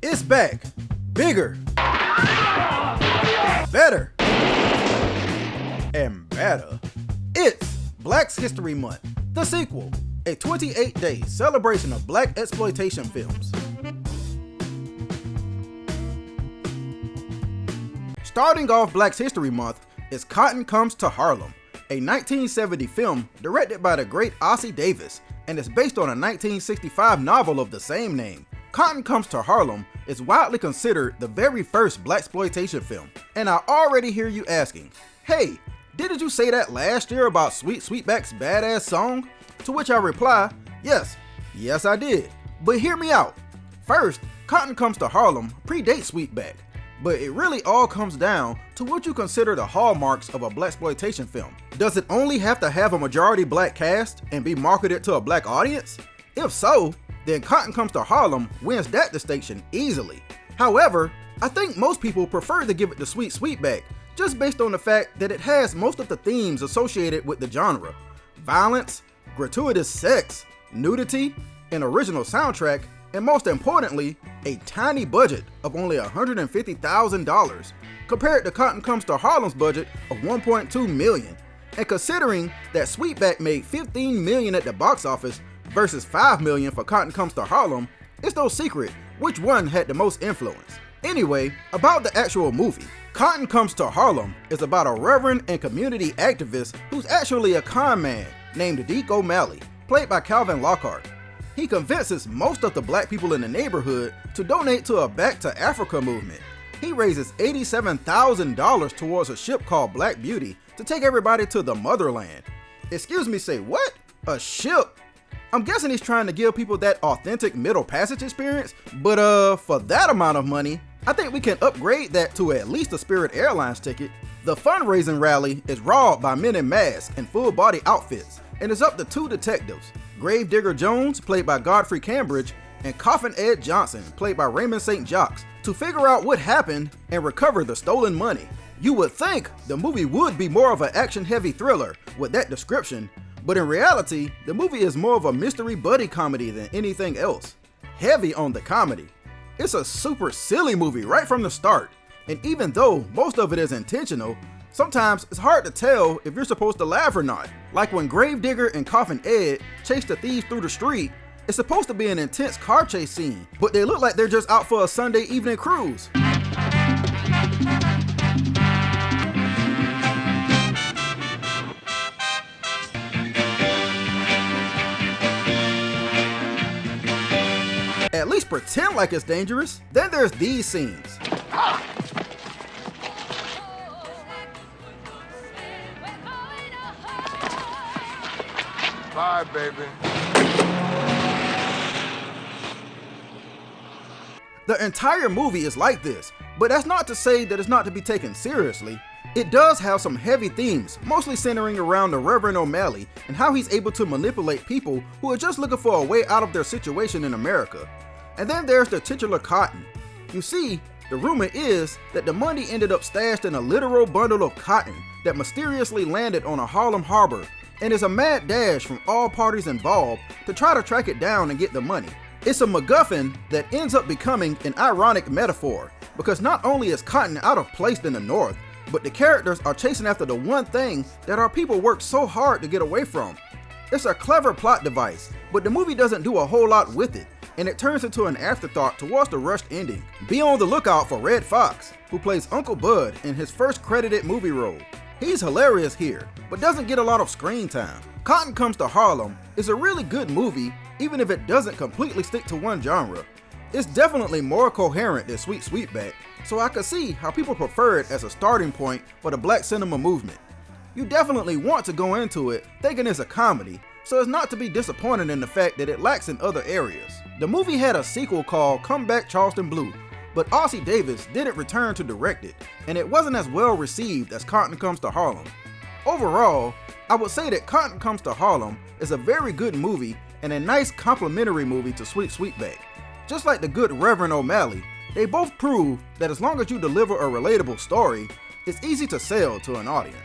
It's back. Bigger. Better. And better. It's Black History Month, the sequel, a 28-day celebration of black exploitation films. Starting off Black History Month is Coffin Comes to Harlem, a 1970 film directed by the great Ossie Davis and is based on a 1965 novel of the same name. Coffin Comes to Harlem is widely considered the very first blaxploitation film, and I already hear you asking, hey, didn't you say that last year about Sweet Sweetback's badass song? To which I reply, yes I did, but hear me out. First, Coffin Comes to Harlem predates Sweetback, but it really all comes down to what you consider the hallmarks of a blaxploitation film. Does it only have to have a majority black cast and be marketed to a black audience? If so, then Coffin Comes to Harlem wins that distinction easily. However, I think most people prefer to give it to Sweet Sweetback just based on the fact that it has most of the themes associated with the genre: violence, gratuitous sex, nudity, an original soundtrack, and most importantly, a tiny budget of only $150,000 compared to Coffin Comes to Harlem's budget of $1.2 million. And considering that Sweetback made $15 million at the box office versus $5 million for Coffin Comes to Harlem, it's no secret which one had the most influence. Anyway, about the actual movie. Coffin Comes to Harlem is about a reverend and community activist who's actually a con man named Deke O'Malley, played by Calvin Lockhart. He convinces most of the black people in the neighborhood to donate to a Back to Africa movement. He raises $87,000 towards a ship called Black Beauty to take everybody to the motherland. Excuse me, say what? A ship? I'm guessing he's trying to give people that authentic Middle Passage experience, but for that amount of money, I think we can upgrade that to at least a Spirit Airlines ticket. The fundraising rally is robbed by men in masks and full body outfits, and it's up to two detectives, Gravedigger Jones, played by Godfrey Cambridge, and Coffin Ed Johnson, played by Raymond St. Jacques, to figure out what happened and recover the stolen money. You would think the movie would be more of an action-heavy thriller with that description, but in reality, the movie is more of a mystery buddy comedy than anything else. Heavy on the comedy. It's a super silly movie right from the start, and even though most of it is intentional, sometimes it's hard to tell if you're supposed to laugh or not. Like when Gravedigger and Coffin Ed chase the thieves through the street, it's supposed to be an intense car chase scene, but they look like they're just out for a Sunday evening cruise. At least pretend like it's dangerous. Then there's these scenes. Bye, baby. The entire movie is like this, but that's not to say that it's not to be taken seriously. It does have some heavy themes, mostly centering around the Reverend O'Malley and how he's able to manipulate people who are just looking for a way out of their situation in America. And then there's the titular cotton. You see, the rumor is that the money ended up stashed in a literal bundle of cotton that mysteriously landed on a Harlem harbor, and is a mad dash from all parties involved to try to track it down and get the money. It's a MacGuffin that ends up becoming an ironic metaphor, because not only is cotton out of place in the North, but the characters are chasing after the one thing that our people work so hard to get away from. It's a clever plot device, but the movie doesn't do a whole lot with it, and it turns into an afterthought towards the rushed ending. Be on the lookout for Red Fox, who plays Uncle Bud in his first credited movie role. He's hilarious here, but doesn't get a lot of screen time. Coffin Comes to Harlem is a really good movie, even if it doesn't completely stick to one genre. It's definitely more coherent than Sweet Sweetback, so I could see how people prefer it as a starting point for the black cinema movement. You definitely want to go into it thinking it's a comedy, so as not to be disappointed in the fact that it lacks in other areas. The movie had a sequel called Come Back Charleston Blue, but Ossie Davis didn't return to direct it, and it wasn't as well received as Coffin Comes to Harlem. Overall, I would say that Coffin Comes to Harlem is a very good movie and a nice complimentary movie to Sweet Sweetback. Just like the good Reverend O'Malley, they both prove that as long as you deliver a relatable story, it's easy to sell to an audience.